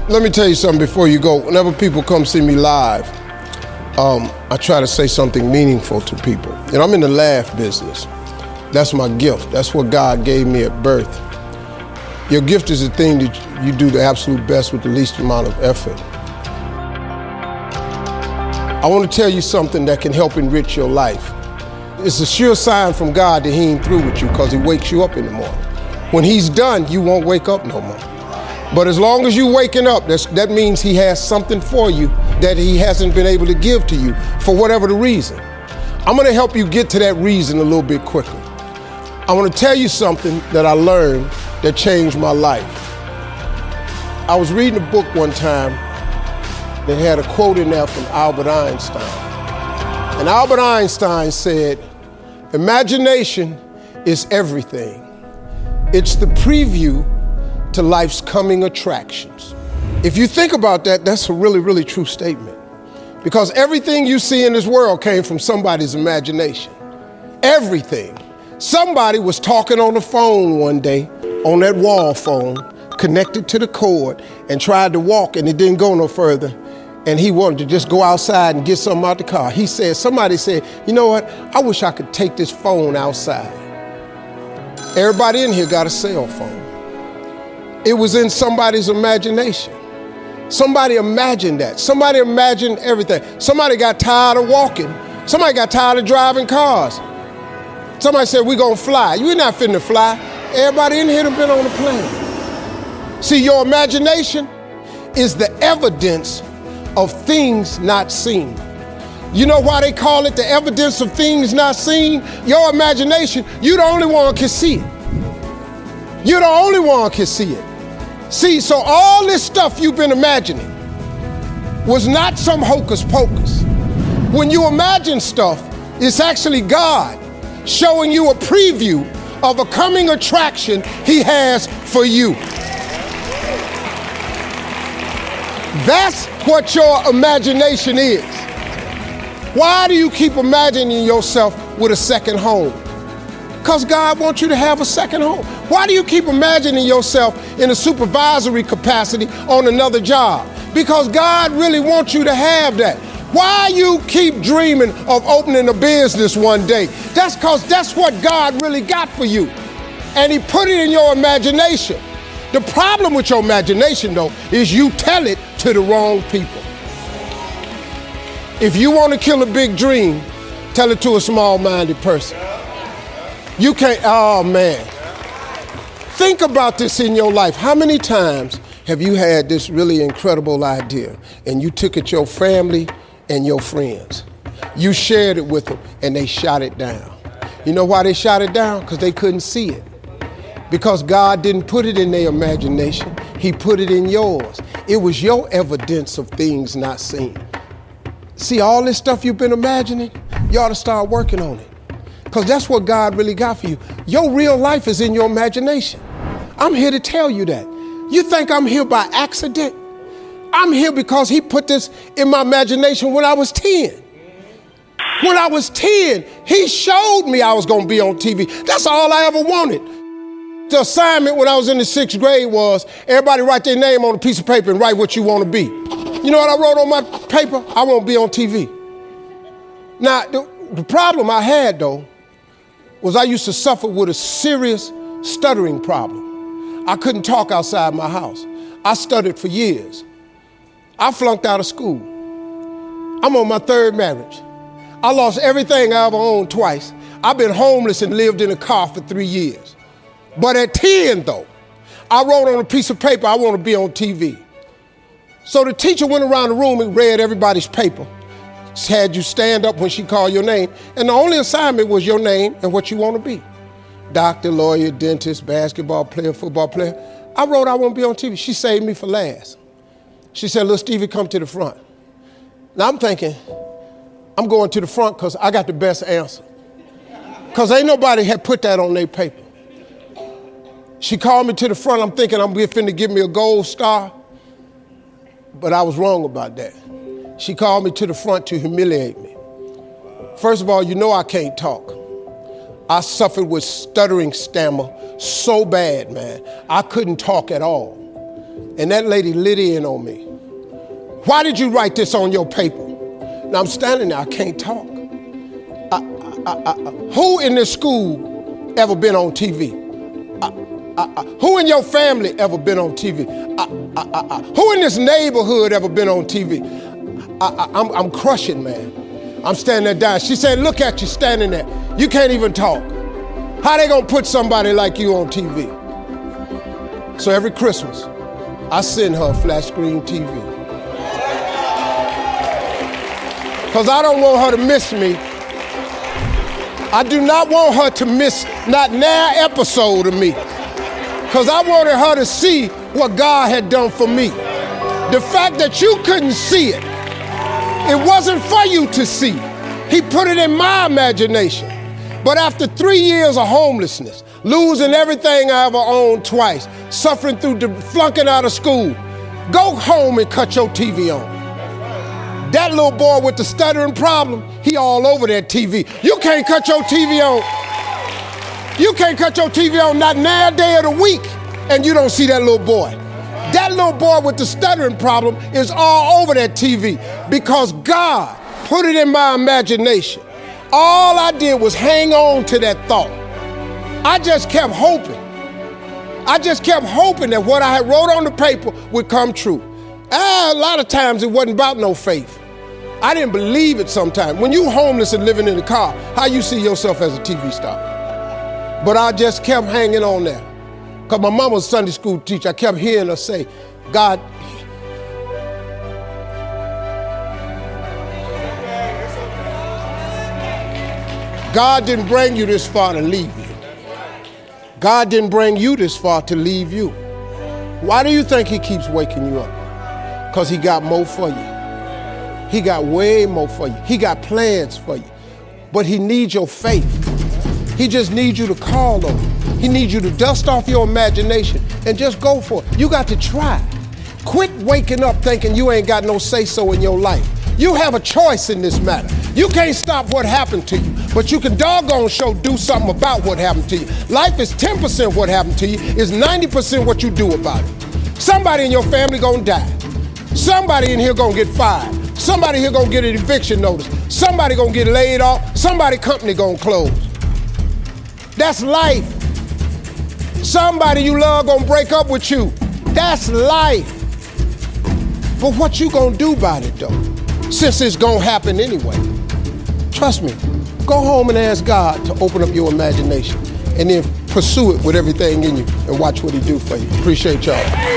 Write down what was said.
Let me tell you something before you go. Whenever people come see me live, I try to say something meaningful to people. And I'm in the laugh business. That's my gift. That's what God gave me at birth. Your gift is the thing that you do the absolute best with the least amount of effort. I want to tell you something that can help enrich your life. It's a sure sign from God that He ain't through with you because He wakes you up in the morning. When He's done, you won't wake up no more. But as long as you're waking up, that means He has something for you that He hasn't been able to give to you for whatever the reason. I'm going to help you get to that reason a little bit quicker. I want to tell you something that I learned that changed my life. I was reading a book one time that had a quote in there from Albert Einstein. And Albert Einstein said, "Imagination is everything. It's the preview to life's coming attractions." If you think about that, that's a really, really true statement. Because everything you see in this world came from somebody's imagination. Everything. Somebody was talking on the phone one day, on that wall phone, connected to the cord, and tried to walk, and it didn't go no further. And he wanted to just go outside and get something out the car. Somebody said, "You know what? I wish I could take this phone outside." Everybody in here got a cell phone. It was in somebody's imagination. Somebody imagined that. Somebody imagined everything. Somebody got tired of walking. Somebody got tired of driving cars. Somebody said, "We're gonna fly." You're not finna fly. Everybody in here done been on a plane. See, your imagination is the evidence of things not seen. You know why they call it the evidence of things not seen? Your imagination, you the only one can see it. You're the only one can see it. See, so all this stuff you've been imagining was not some hocus pocus. When you imagine stuff, it's actually God showing you a preview of a coming attraction He has for you. That's what your imagination is. Why do you keep imagining yourself with a second home? Because God wants you to have a second home. Why do you keep imagining yourself in a supervisory capacity on another job? Because God really wants you to have that. Why you keep dreaming of opening a business one day? That's because that's what God really got for you. And He put it in your imagination. The problem with your imagination, though, is you tell it to the wrong people. If you want to kill a big dream, tell it to a small-minded person. You can't, oh man. Think about this in your life. How many times have you had this really incredible idea and you took it to your family and your friends? You shared it with them and they shot it down. You know why they shot it down? Because they couldn't see it. Because God didn't put it in their imagination, He put it in yours. It was your evidence of things not seen. See, all this stuff you've been imagining, you ought to start working on it. Because that's what God really got for you. Your real life is in your imagination. I'm here to tell you that. You think I'm here by accident? I'm here because He put this in my imagination when I was 10. When I was 10, He showed me I was going to be on TV. That's all I ever wanted. The assignment when I was in the 6th grade was everybody write their name on a piece of paper and write what you want to be. You know what I wrote on my paper? I want to be on TV. Now, the problem I had, though, was I used to suffer with a serious stuttering problem. I couldn't talk outside my house. I stuttered for years. I flunked out of school. I'm on my 3rd marriage. I lost everything I ever owned twice. I've been homeless and lived in a car for 3 years. But at 10, though, I wrote on a piece of paper, I want to be on TV. So the teacher went around the room and read everybody's paper. Had you stand up when she called your name. And the only assignment was your name and what you want to be. Doctor, lawyer, dentist, basketball player, football player. I wrote I want to be on TV. She saved me for last. She said, "Little Stevie, come to the front." Now I'm thinking, I'm going to the front because I got the best answer. Because ain't nobody had put that on their paper. She called me to the front. I'm thinking I'm finna give me a gold star. But I was wrong about that. She called me to the front to humiliate me. First of all, you know I can't talk. I suffered with stuttering stammer so bad, man. I couldn't talk at all. And that lady lit in on me. Why did you write this on your paper? Now I'm standing there, I can't talk. Who in this school ever been on TV? Who in your family ever been on TV? Who in this neighborhood ever been on TV? I'm crushing, man. I'm standing there dying. She said, look at you standing there. You can't even talk. How they gonna put somebody like you on TV? So every Christmas, I send her a flat screen TV. Because I don't want her to miss me. I do not want her to miss not an episode of me. Because I wanted her to see what God had done for me. The fact that you couldn't see it, it wasn't for you to see. He put it in my imagination. But after 3 years of homelessness, losing everything I ever owned twice, suffering through flunking out of school, go home and cut your TV on. That little boy with the stuttering problem, he all over that TV. You can't cut your TV on. You can't cut your TV on not now day of the week and you don't see that little boy. That little boy with the stuttering problem is all over that TV because God put it in my imagination. All I did was hang on to that thought. I just kept hoping. I just kept hoping that what I had wrote on the paper would come true. A lot of times it wasn't about no faith. I didn't believe it sometimes. When you homeless and living in the car, how you see yourself as a TV star? But I just kept hanging on there. Because my mama was a Sunday school teacher. I kept hearing her say, God didn't bring you this far to leave you. God didn't bring you this far to leave you. Why do you think he keeps waking you up? Because he got more for you. He got way more for you. He got plans for you. But he needs your faith. He just needs you to call on him. He needs you to dust off your imagination and just go for it. You got to try. Quit waking up thinking you ain't got no say-so in your life. You have a choice in this matter. You can't stop what happened to you, but you can doggone sure do something about what happened to you. Life is 10% what happened to you, is 90% what you do about it. Somebody in your family gonna die. Somebody in here gonna get fired. Somebody here gonna get an eviction notice. Somebody gonna get laid off. Somebody company gonna close. That's life. Somebody you love gonna break up with you. That's life. But what you gonna do about it though? Since it's gonna happen anyway. Trust me, go home and ask God to open up your imagination and then pursue it with everything in you and watch what he do for you. Appreciate y'all.